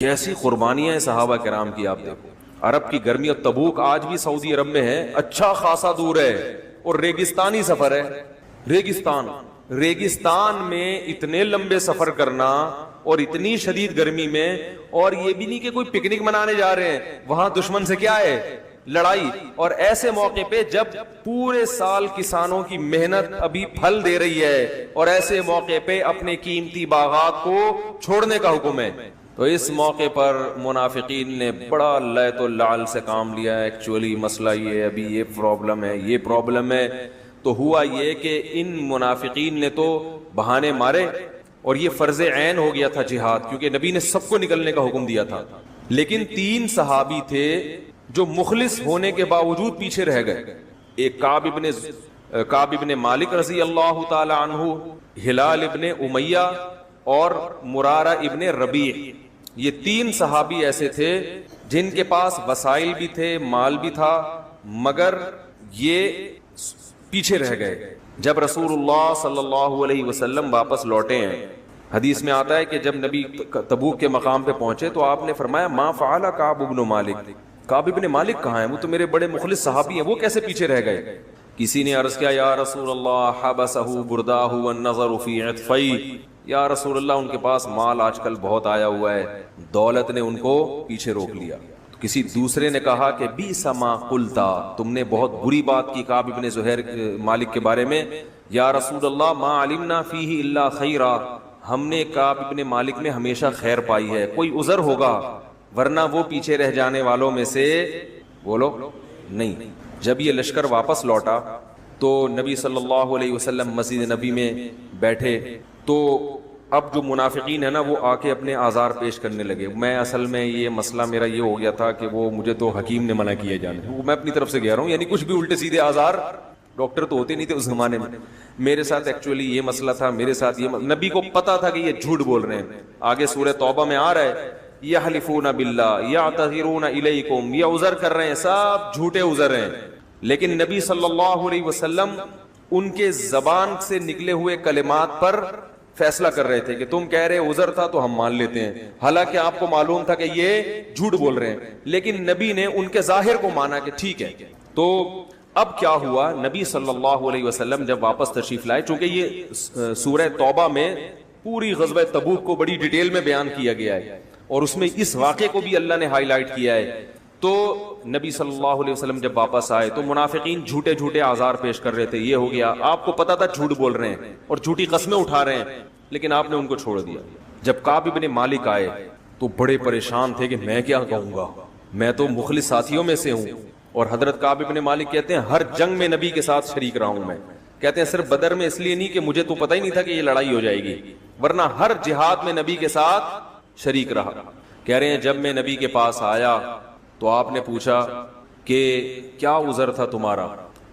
کیسی قربانیاں ہیں صحابہ کرام کی، آپ دیکھو عرب کی گرمی، اور تبوک آج بھی سعودی عرب میں ہے، اچھا خاصا دور ہے اور ریگستانی سفر ہے۔ ریگستان میں اتنے لمبے سفر کرنا اور اتنی شدید گرمی میں، اور یہ بھی نہیں کہ کوئی پکنک منانے جا رہے ہیں، وہاں دشمن سے کیا ہے، لڑائی، اور ایسے موقع پہ جب پورے سال کسانوں کی محنت ابھی پھل دے رہی ہے، اور ایسے موقع پہ اپنے قیمتی باغات کو چھوڑنے کا حکم ہے۔ تو اس موقع پر منافقین نے بڑا لیت و لعل سے کام لیا ہے، ایکچولی مسئلہ یہ ہے، ابھی یہ پرابلم ہے۔ تو ہوا یہ کہ ان منافقین نے تو بہانے مارے، اور یہ فرض عین ہو گیا تھا جہاد، کیونکہ نبی نے سب کو نکلنے کا حکم دیا تھا، لیکن 3 صحابی تھے جو مخلص ہونے کے باوجود پیچھے رہ گئے۔ ایک کعب ابن مالک رضی اللہ تعالی عنہ، ہلال ابن امیہ، اور مرارہ ابن ربیع۔ یہ 3 صحابی ایسے تھے جن کے پاس وسائل بھی تھے، مال بھی تھا، مگر یہ پیچھے رہ گئے۔ جب رسول اللہ صلی اللہ علیہ وسلم واپس لوٹے ہیں، حدیث میں آتا ہے کہ جب نبی تبوک کے مقام پہ پہنچے تو آپ نے فرمایا ما فعل کعب ابن مالک، کعب ابن مالک کہاں ہیں؟ وہ تو میرے بڑے مخلص صحابی ہیں، وہ کیسے پیچھے رہ گئے؟ کسی نے عرض کیا یا رسول اللہ حبسہ برداہ والنظر فی عطفی، یا رسول اللہ ان کے پاس مال آج کل بہت آیا ہوا ہے، دولت نے ان کو پیچھے روک لیا۔ کسی دوسرے نے کہا کہ بیس ما قلتا، تم نے بہت بری بات کی کعب ابن زہیر مالک کے بارے میں، یا رسول اللہ ما علمنا فیہ الا خیرا، ہم نے کعب ابن مالک میں ہمیشہ خیر پائی ہے، کوئی عذر ہوگا، ورنہ وہ پیچھے رہ جانے والوں میں سے بولو نہیں۔ جب یہ لشکر واپس لوٹا تو نبی صلی اللہ علیہ وسلم مسجد نبی میں بیٹھے، تو اب جو منافقین ہیں نا وہ آ کے اپنے آزار پیش کرنے لگے۔ میں اصل میں یہ مسئلہ میرا یہ ہو گیا تھا کہ وہ مجھے تو حکیم نے منع کیے جانے، وہ میں اپنی طرف سے کہہ رہا ہوں، یعنی کچھ بھی الٹے سیدھے آزار، ڈاکٹر تو ہوتے نہیں تھے اس زمانے میں، میرے ساتھ ایکچولی یہ مسئلہ تھا، میرے ساتھ یہ نبی کو پتا تھا کہ یہ جھوٹ بول رہے ہیں۔ آگے سورہ توبہ میں آ رہا ہے یحلفون باللہ یعتذرون الیکم، یہ عذر کر رہے ہیں، سب جھوٹے عذر ہیں، لیکن نبی صلی اللہ علیہ وسلم ان کے زبان سے نکلے ہوئے کلمات پر فیصلہ کر رہے تھے کہ تم کہہ رہے عذر تھا تو ہم مان لیتے ہیں، حالانکہ آپ کو معلوم تھا کہ یہ جھوٹ بول رہے ہیں، لیکن نبی نے ان کے ظاہر کو مانا کہ ٹھیک ہے۔ تو اب کیا ہوا، نبی صلی اللہ علیہ وسلم جب واپس تشریف لائے، چونکہ یہ سورہ توبہ میں پوری غزوہ تبوک کو بڑی ڈیٹیل میں بیان کیا گیا ہے، اور اس میں اس واقعے کو بھی اللہ نے ہائی لائٹ کیا ہے۔ تو نبی صلی اللہ علیہ وسلم جب واپس آئے تو منافقین جھوٹے جھوٹے آزار پیش کر رہے تھے، یہ ہو گیا، آپ کو پتا تھا جھوٹ بول رہے ہیں اور جھوٹی قسمیں اٹھا رہے ہیں، لیکن آپ نے ان کو چھوڑ دیا۔ جب کعب ابن مالک آئے تو بڑے پریشان تھے کہ میں کیا کہوں گا، میں تو مخلص ساتھیوں میں سے ہوں، اور حضرت کعب ابن مالک کہتے ہیں ہر جنگ میں نبی کے ساتھ شریک رہا ہوں میں، کہتے ہیں صرف بدر میں اس لیے نہیں کہ مجھے تو پتہ ہی نہیں تھا کہ یہ لڑائی ہو جائے گی، ورنہ ہر جہاد میں نبی کے ساتھ شریک رہا۔ کہہ رہے ہیں جب میں نبی کے پاس آیا تو آپ نے پوچھا کہ کیا عذر تھا تمہارا،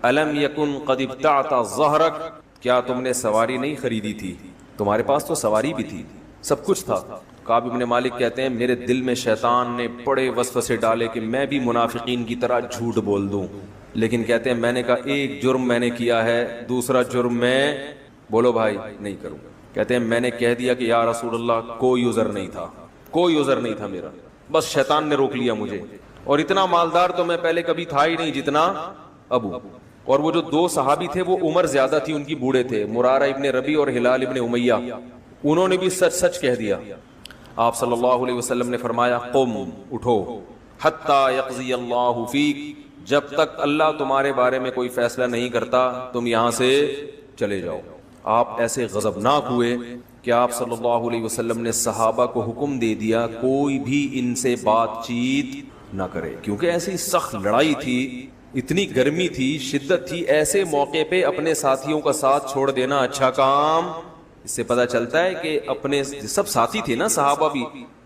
الم یکن قد ابتعت ظہرک، کیا تم نے سواری نہیں خریدی تھی؟ تمہارے پاس تو سواری بھی تھی، سب کچھ تھا۔ کعب ابن مالک کہتے ہیں میرے دل میں شیطان نے بڑے وسوسے ڈالے کہ میں بھی منافقین کی طرح جھوٹ بول دوں، لیکن کہتے ہیں میں نے کہا ایک جرم میں نے کیا ہے، دوسرا جرم میں بولو بھائی نہیں کروں۔ کہتے ہیں میں نے کہہ دیا کہ یا رسول اللہ کوئی عذر نہیں تھا، کوئی عذر نہیں تھا میرا، بس شیطان نے روک لیا مجھے، اور اتنا مالدار تو میں پہلے کبھی تھا ہی نہیں جتنا ابو۔ اور وہ جو 2 صحابی تھے وہ عمر زیادہ تھی ان کی، بوڑھے تھے، مرارہ ابن ربیع اور ہلال ابن امیہ، انہوں نے بھی سچ سچ کہہ دیا۔ آپ صلی اللہ علیہ وسلم نے فرمایا قم، اٹھو، حتی یقضی اللہ فیک، جب تک اللہ تمہارے بارے میں کوئی فیصلہ نہیں کرتا تم یہاں سے چلے جاؤ۔ آپ ایسے غضبناک ہوئے کہ آپ صلی اللہ علیہ وسلم نے صحابہ کو حکم دے دیا کوئی بھی ان سے بات چیت نہ کرے، کیونکہ ایسی سخت لڑائی تھی، اتنی گرمی تھی، شدت تھی، ایسے موقع پہ اپنے ساتھیوں کا ساتھ چھوڑ دینا اچھا کام۔ اس سے پتہ چلتا ہے کہ اپنے سب ساتھی تھے نا صحابہ بھی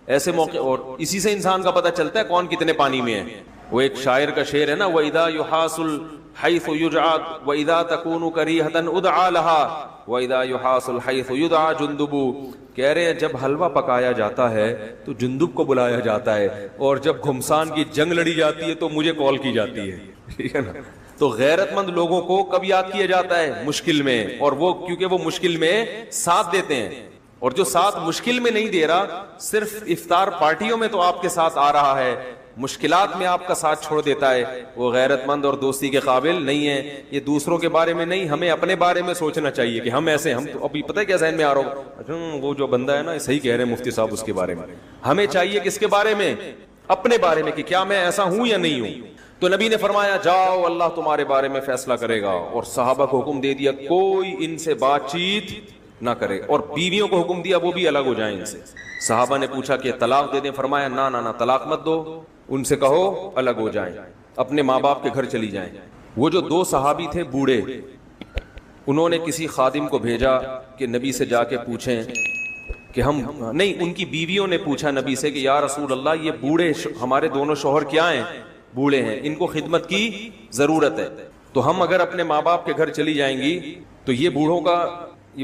ایسے موقع، اور اسی سے انسان کا پتہ چلتا ہے کون کتنے پانی میں ہے۔ وہ ایک شاعر کا شعر ہے نا، وَإِذَا يُحَاسُ الْحَيْثُ يُجْعَدْ وَإِذَا تَكُونُ كَرِيهَةً اُدْعَى لَهَا وَإِذَا يُحَاسُ الْحَيْثُ يُدْعَى جُندُبُ، کہہ رہے ہیں جب حلوہ پکایا جاتا ہے تو جندب کو بلایا جاتا ہے، اور جب گھمسان کی جنگ لڑی جاتی ہے تو مجھے کال کی جاتی ہے، ٹھیک ہے نا۔ تو غیرت مند لوگوں کو کب یاد کیا جاتا ہے؟ مشکل میں، اور وہ کیونکہ وہ مشکل میں ساتھ دیتے ہیں، اور جو ساتھ مشکل میں نہیں دے رہا، صرف افطار پارٹیوں میں تو آپ کے ساتھ آ رہا ہے، مشکلات میں آپ کا ساتھ چھوڑ دیتا ہے، وہ غیرت مند اور دوستی کے قابل نہیں ہے۔ یہ دوسروں کے بارے میں نہیں، ہمیں اپنے بارے میں سوچنا چاہیے کہ ہم ایسے، ہم تو ابھی پتہ ہے کیا ذہن میں آ رہا ہوں، وہ جو بندہ ہے نا صحیح کہہ رہے ہیں مفتی صاحب، اس کے بارے میں ہمیں چاہیے کس کے بارے میں؟ اپنے بارے میں، کہ کیا میں ایسا ہوں یا نہیں ہوں۔ تو نبی نے فرمایا جاؤ اللہ تمہارے بارے میں فیصلہ کرے گا، اور صحابہ کو حکم دے دیا کوئی ان سے بات چیت نہ کرے، اور بیویوں کو حکم دیا وہ بھی الگ ہو جائیں ان سے۔ صحابہ نے پوچھا کہ طلاق دے دیں؟ فرمایا نہ طلاق مت دو، ان سے کہو الگ ہو جائیں، اپنے ماں باپ کے گھر چلی جائیں۔ وہ جو 2 صحابی تھے بوڑھے، انہوں نے کسی خادم کو بھیجا کہ نبی سے جا کے پوچھیں کہ ہم نہیں، ان کی بیویوں نے پوچھا نبی سے کہ یا رسول اللہ یہ بوڑھے ہمارے دونوں شوہر کیا ہیں؟ بوڑھے ہیں، ان کو خدمت کی ضرورت ہے، تو ہم اگر اپنے ماں باپ کے گھر چلی جائیں گی تو یہ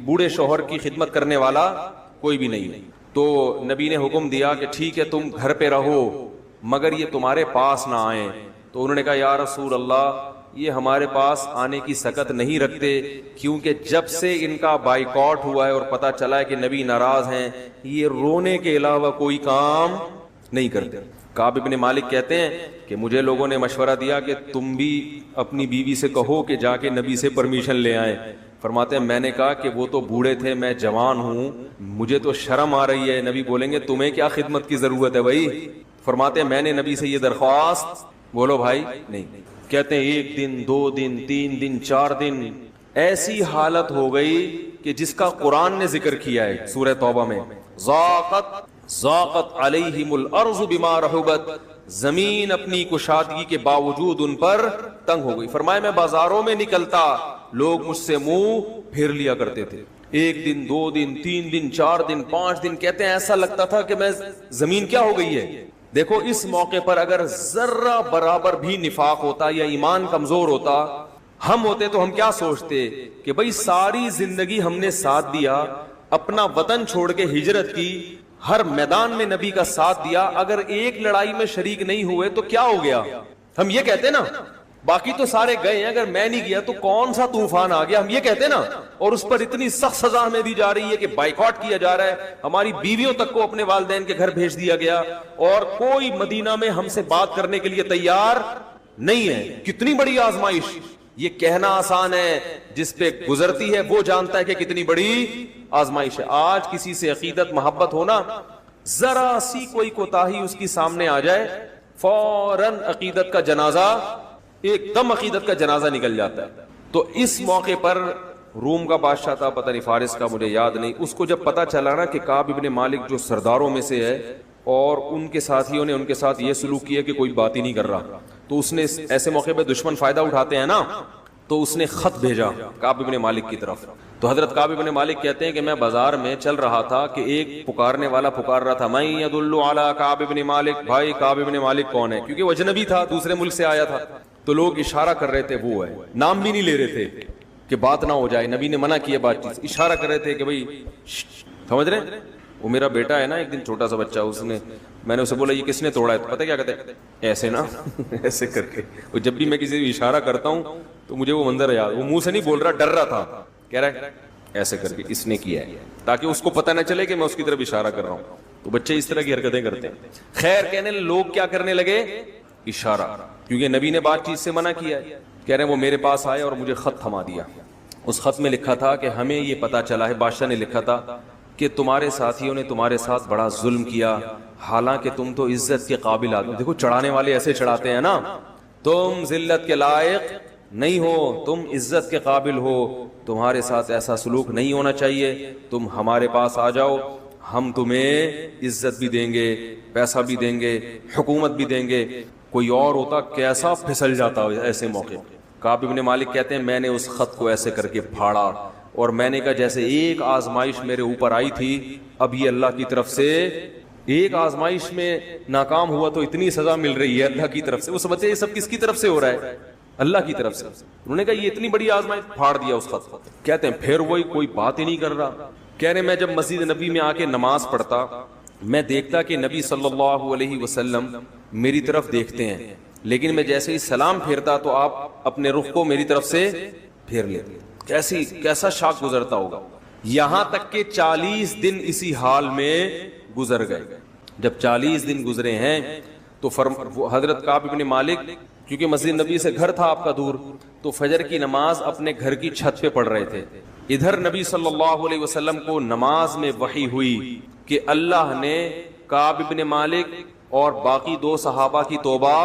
بوڑھے شوہر کی خدمت کرنے والا کوئی بھی نہیں ہے۔ تو نبی نے حکم دیا کہ ٹھیک ہے تم گھر پہ رہو مگر یہ تمہارے پاس نہ آئیں۔ تو انہوں نے کہا یا رسول اللہ یہ ہمارے پاس آنے کی سکت نہیں رکھتے، کیونکہ جب سے ان کا بائیکاٹ ہوا ہے اور پتہ چلا ہے کہ نبی ناراض ہیں، یہ رونے کے علاوہ کوئی کام نہیں کرتے۔ کعب ابن مالک کہتے ہیں کہ مجھے لوگوں نے مشورہ دیا کہ تم بھی اپنی بیوی سے کہو کہ جا کے نبی سے پرمیشن لے آئیں۔ فرماتے ہیں میں نے کہا کہ وہ تو بوڑھے تھے، میں جوان ہوں، مجھے تو شرم آ رہی ہے۔ نبی بولیں گے تمہیں کیا خدمت کی ضرورت ہے بھائی؟ فرماتے ہیں میں نے نبی سے یہ درخواست، بولو بھائی، نہیں۔ کہتے ہیں 1 دن 2 دن 3 دن 4 دن ایسی حالت ہو گئی کہ جس کا قرآن نے ذکر کیا ہے سورہ توبہ میں، ضاقت علیہم الارض بما رحبت، زمین اپنی کشادگی کے باوجود ان پر تنگ ہو گئی۔ فرمایا میں بازاروں میں نکلتا، لوگ مجھ سے منہ پھیر لیا کرتے تھے، 1 دن 2 دن 3 دن 4 دن 5 دن، کہتے ہیں ایسا لگتا تھا کہ میں زمین کیا ہو گئی ہے۔ دیکھو اس موقع پر اگر ذرہ برابر بھی نفاق ہوتا یا ایمان کمزور ہوتا، ہم ہوتے تو ہم کیا سوچتے کہ بھئی ساری زندگی ہم نے ساتھ دیا، اپنا وطن چھوڑ کے ہجرت کی، ہر میدان میں نبی کا ساتھ دیا، اگر ایک لڑائی میں شریک نہیں ہوئے تو کیا ہو گیا؟ ہم یہ کہتے نا، باقی تو سارے گئے ہیں، اگر میں نہیں گیا تو کون سا طوفان آ گیا، ہم یہ کہتے نا۔ اور اس پر اتنی سخت سزا ہمیں دی جا رہی ہے کہ بائیکاٹ کیا جا رہا ہے، ہماری بیویوں تک کو اپنے والدین کے گھر بھیج دیا گیا، اور کوئی مدینہ میں ہم سے بات کرنے کے لیے تیار نہیں ہے۔ کتنی بڑی آزمائش! یہ کہنا آسان ہے، جس پہ گزرتی ہے وہ جانتا ہے کہ کتنی بڑی آزمائش ہے۔ آج کسی سے عقیدت محبت ہونا، ذرا سی کوئی کوتاہی اس کی سامنے آ جائے، فوراً عقیدت کا جنازہ، ایک دم عقیدت کا جنازہ نکل جاتا ہے۔ تو اس موقع پر روم کا بادشاہ تھا، پتہ نہیں فارس کا، مجھے یاد نہیں، اس کو جب پتہ چلا نا کہ کعب ابن مالک جو سرداروں میں سے ہے اور ان کے ساتھیوں نے ان کے ساتھ یہ سلوک کیا کہ کوئی بات ہی نہیں کر رہا، تو اس نے ایسے موقع پہ دشمن فائدہ اٹھاتے ہیں نا، تو اس نے خط بھیجا کعب ابن مالک کی طرف۔ تو حضرت کعب ابن مالک کہتے ہیں کہ میں بازار میں چل رہا تھا کہ ایک پکارنے والا پکار رہا تھا، من یدل علی کعب ابن مالک، بھائی کعب ابن مالک کون ہے؟ کیونکہ وہ اجنبی تھا، دوسرے ملک سے آیا تھا، تو لوگ اشارہ کر رہے تھے وہ ہے، نام بھی نہیں لے رہے تھے کہ بات نہ ہو جائے، نبی نے منع کیا بات چیز، اشارہ کر رہے تھے کہ بھائی سمجھ رہے ہیں۔ وہ میرا بیٹا ہے نا، ایک دن چھوٹا سا بچہ، میں نے اسے بولا یہ کس نے توڑا ہے؟ تو پتہ کیا کہتے ہیں؟ ایسے نا ایسے کر کے، اور جب بھی میں کسی کو اشارہ کرتا ہوں تو مجھے وہ منظر یاد، وہ منہ سے نہیں بول رہا، ڈر رہا تھا، کہہ رہا ہے ایسے کر کے اس نے کیا ہے، تاکہ اس کو پتہ نہ چلے کہ میں اس کی طرف اشارہ کر رہا ہوں۔ تو بچے اس طرح کی حرکتیں کرتے ہیں۔ خیر کہنے لوگ کیا کرنے لگے؟ اشارہ، کیونکہ نبی نے بات چیز سے منع کیا ہے۔ کہہ رہے ہیں وہ میرے پاس آئے اور مجھے خط تھما دیا، اس خط میں لکھا تھا کہ ہمیں یہ پتہ چلا ہے، بادشاہ نے لکھا تھا کہ تمہارے ساتھیوں نے تمہارے ساتھ بڑا ظلم کیا، حالانکہ تم تو عزت کے قابل آدمی۔ دیکھو چڑھانے والے ایسے چڑھاتے ہیں نا، تم ذلت کے لائق نہیں ہو، تم عزت کے قابل ہو، تمہارے ساتھ ایسا سلوک نہیں ہونا چاہیے، تم ہمارے پاس آ جاؤ، ہم تمہیں عزت بھی دیں گے، پیسہ بھی دیں گے، حکومت بھی دیں گے۔ کوئی اور ہوتا کیسا پھسل جاتا ایسے موقع۔ کعب ابن مالک کہتے ہیں میں نے اس خط کو ایسے کر کے پھاڑا، اور میں نے کہا جیسے ایک آزمائش میرے اوپر آئی تھی، اب یہ اللہ کی طرف سے، ایک آزمائش میں ناکام ہوا تو اتنی سزا مل رہی ہے اللہ کی طرف سے۔ وہ سمجھتے یہ سب کس کی طرف سے ہو رہا ہے؟ اللہ کی طرف سے۔ انہوں نے کہا یہ اتنی بڑی آزمائش، پھاڑ دیا اس خط کو۔ کہتے ہیں پھر وہی کوئی بات ہی نہیں کر رہا۔ کہہ رہے میں جب مسجد نبی میں آ کے نماز پڑھتا، میں دیکھتا کہ نبی صلی اللہ علیہ وسلم میری طرف دیکھتے ہیں، لیکن میں جیسے ہی سلام پھیرتا تو آپ اپنے رخ کو میری طرف سے پھیر لیتے۔ کیسا شاک گزرتا ہوگا۔ یہاں تک کہ 40 دن اسی حال میں گزر گئے. جب 40 دن گزرے ہیں تو حضرت کعب بن مالک کیونکہ مسجد نبی سے گھر تھا آپ کا دور, تو فجر کی نماز اپنے گھر کی چھت پہ پڑھ رہے تھے. ادھر نبی صلی اللہ علیہ وسلم کو نماز میں وحی ہوئی کہ اللہ نے کعب بن مالک اور باقی 2 صحابہ کی توبہ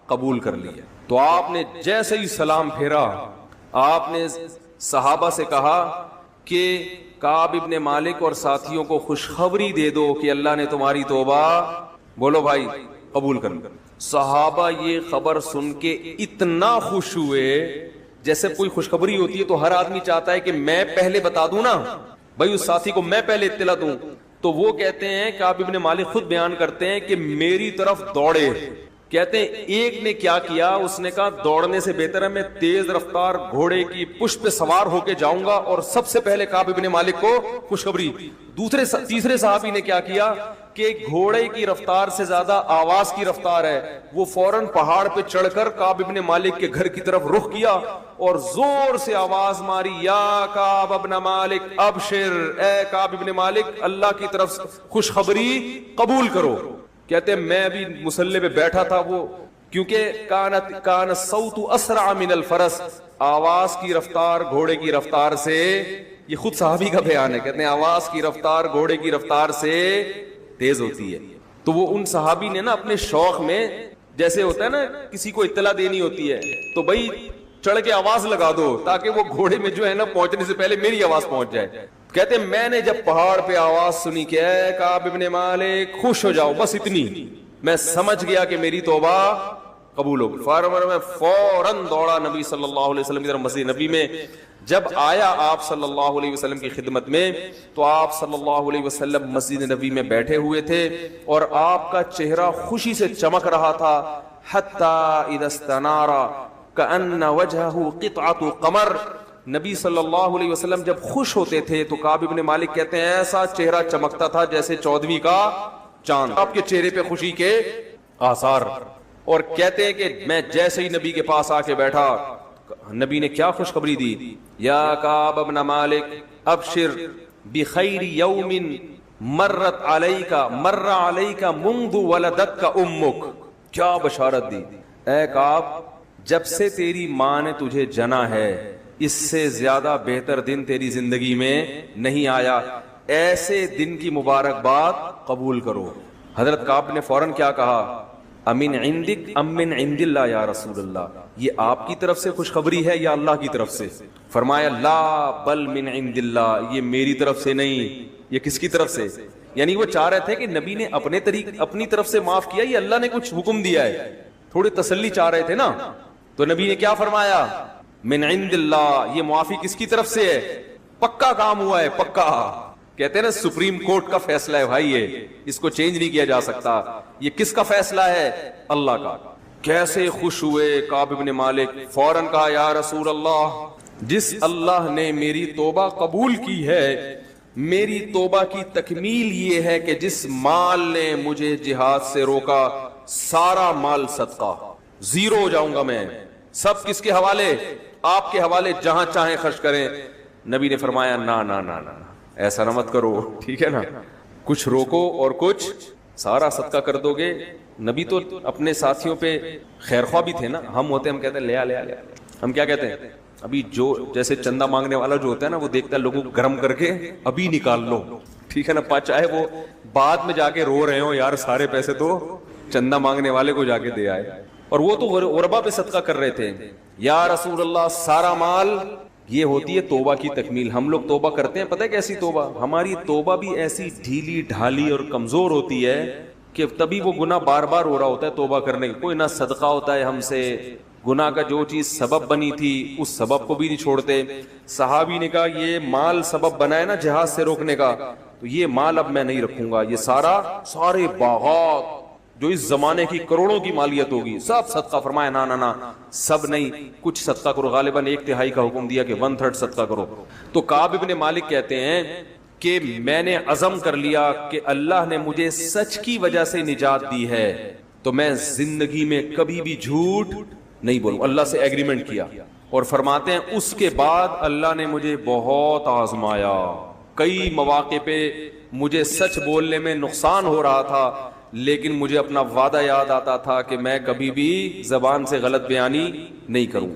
قبول کر لی ہے. تو آپ نے جیسے ہی سلام پھیرا, آپ نے صحابہ سے کہا کہ کعب ابن مالک اور ساتھیوں کو خوشخبری دے دو کہ اللہ نے تمہاری توبہ, بولو بھائی, قبول کر لی. صحابہ یہ خبر سن کے اتنا خوش ہوئے, جیسے کوئی خوشخبری ہوتی ہے تو ہر آدمی چاہتا ہے کہ میں پہلے بتا دوں نا بھائی, اس ساتھی کو میں پہلے اطلاع دوں. تو وہ کہتے ہیں, کعب ابن مالک خود بیان کرتے ہیں کہ میری طرف دوڑے. کہتے ہیں ایک نے کیا کیا, اس نے کہا دوڑنے سے بہتر ہے میں تیز رفتار گھوڑے کی پشت پہ سوار ہو کے جاؤں گا اور سب سے پہلے کعب ابن مالک کو خوشخبری. تیسرے صحابی نے کیا کیا کہ گھوڑے کی رفتار سے زیادہ آواز کی رفتار ہے, وہ فوراً پہاڑ پہ چڑھ کر کعب ابن مالک کے گھر کی طرف رخ کیا اور زور سے آواز ماری, یا کعب ابن مالک ابشر, اے کعب ابن مالک اللہ کی طرف خوشخبری قبول کرو. کہتے ہیں میں بھی مصلی پہ بیٹھا تھا, وہ کیونکہ کان صوت اسرع من الفرس, آواز کی رفتار گھوڑے کی رفتار سے, یہ خود صحابی کا بیان ہے, کہتے ہیں آواز کی رفتار گھوڑے کی رفتار سے تیز ہوتی ہے. تو وہ ان صحابی نے نا اپنے شوق میں, جیسے ہوتا ہے نا کسی کو اطلاع دینی ہوتی ہے تو بھائی چڑھ کے آواز لگا دو تاکہ وہ گھوڑے میں جو ہے نا پہنچنے سے پہلے میری آواز پہنچ جائے. کہتے ہیں میں نے جب پہاڑ پہ آواز سنی کہ اے کعب ابن مالک خوش ہو جاؤ, بس اتنی, میں سمجھ گیا کہ میری توبہ قبول ہو گئی. میں فوراً دوڑا نبی صلی اللہ علیہ وسلم کی طرف مسجد نبی میں. جب آیا آپ صلی اللہ علیہ وسلم کی خدمت میں تو آپ صلی اللہ علیہ وسلم مسجد نبی میں بیٹھے ہوئے تھے اور آپ کا چہرہ خوشی سے چمک رہا تھا. حتی اذا استنار کأن وجہہ قطعۃ قمر, نبی صلی اللہ علیہ وسلم جب خوش ہوتے تھے تو کعب ابن مالک کہتے ہیں ایسا چہرہ چمکتا تھا جیسے 14ویں کا چاند, آپ کے چہرے پہ خوشی کے آثار. اور کہتے ہیں کہ میں جیسے ہی نبی کے پاس آ کے بیٹھا, نبی نے کیا خوشخبری دی, یا کعب ابن مالک ابشر بخیر یوم مرت علیک منذ ولدتک امک. کیا بشارت دی, اے کعب جب سے تیری ماں نے تجھے جنا ہے اس سے زیادہ بہتر دن تیری زندگی میں نہیں آیا, ایسے دن کی مبارکباد قبول کرو. حضرت کعب نے فوراً کیا کہا, امن عندک ام من عند اللہ یا رسول اللہ, یہ آپ کی طرف سے خوشخبری ہے یا اللہ کی طرف سے؟ فرمایا لا بل من عند اللہ, یہ میری طرف سے نہیں, یہ کس کی طرف سے؟ یعنی وہ چاہ رہے تھے کہ نبی نے اپنی طرف سے معاف کیا, یہ اللہ نے کچھ حکم دیا ہے, تھوڑی تسلی چاہ رہے تھے نا. تو نبی نے کیا فرمایا, من عند اللہ, یہ معافی کس کی طرف سے ہے, پکا کام ہوا ہے, پکا. کہتے ہیں نا سپریم کورٹ کا فیصلہ ہے بھائی, یہ اس کو چینج نہیں کیا جا سکتا. یہ کس کا فیصلہ ہے, اللہ کا. کیسے خوش ہوئے کعب ابن مالک, فوراً کہا یا رسول اللہ, جس اللہ نے میری توبہ قبول کی ہے, میری توبہ کی تکمیل یہ ہے کہ جس مال نے مجھے جہاد سے روکا سارا مال صدقہ, زیرو ہو جاؤں گا میں, سب کس کے حوالے, آپ کے حوالے, جہاں چاہیں خرچ کریں. نبی نے فرمایا نا نا نا نا, ایسا نہ مت کرو, ٹھیک ہے نا, کچھ روکو اور کچھ سارا صدقہ کر دو گے. نبی تو اپنے ساتھیوں پہ خیر خواہ بھی تھے نا, ہم ہوتے ہم کہتے ہیں لے آ, ہم کیا کہتے ہیں, ابھی جو جیسے چندہ مانگنے والا جو ہوتا ہے نا وہ دیکھتا ہے لوگوں کو گرم کر کے ابھی نکال لو, ٹھیک ہے نا, چاہے وہ بعد میں جا کے رو رہے ہو یار سارے پیسے تو چندہ مانگنے والے کو جا کے دے آئے. اور وہ تو غربا پہ صدقہ کر رہے تھے. یا رسول اللہ سارا مال, یہ ہوتی ہے توبہ کی تکمیل. ہم لوگ توبہ کرتے ہیں, پتہ ہے کیسی توبہ, ہماری توبہ بھی ایسی ڈھیلی ڈھالی اور کمزور ہوتی ہے کہ تبھی وہ گناہ بار بار ہو رہا ہوتا ہے توبہ کرنے کی. کوئی نہ صدقہ ہوتا ہے ہم سے, گناہ کا جو چیز سبب بنی تھی اس سبب کو بھی نہیں چھوڑتے. صحابی نے کہا یہ مال سبب بنا ہے نا جہاد سے روکنے کا, تو یہ مال اب میں نہیں رکھوں گا, یہ سارے باغات جو اس زمانے کی کروڑوں کی مالیت ہوگی سب صدقہ. فرمایا نا نا نا, سب نہیں, کچھ صدقہ کرو. غالباً 1/3 کا حکم دیا کہ 1/3 صدقہ کرو. تو کعب ابن مالک کہتے ہیں کہ میں نے عزم کر لیا کہ اللہ نے مجھے سچ کی وجہ سے نجات دی ہے تو میں زندگی میں کبھی بھی جھوٹ نہیں بولوں. اللہ سے ایگریمنٹ کیا. اور فرماتے ہیں اس کے بعد اللہ نے مجھے بہت آزمایا, کئی مواقع پہ مجھے سچ بولنے میں نقصان ہو رہا تھا، لیکن مجھے اپنا وعدہ یاد آتا تھا کہ میں کبھی بھی زبان سے غلط بیانی نہیں کروں.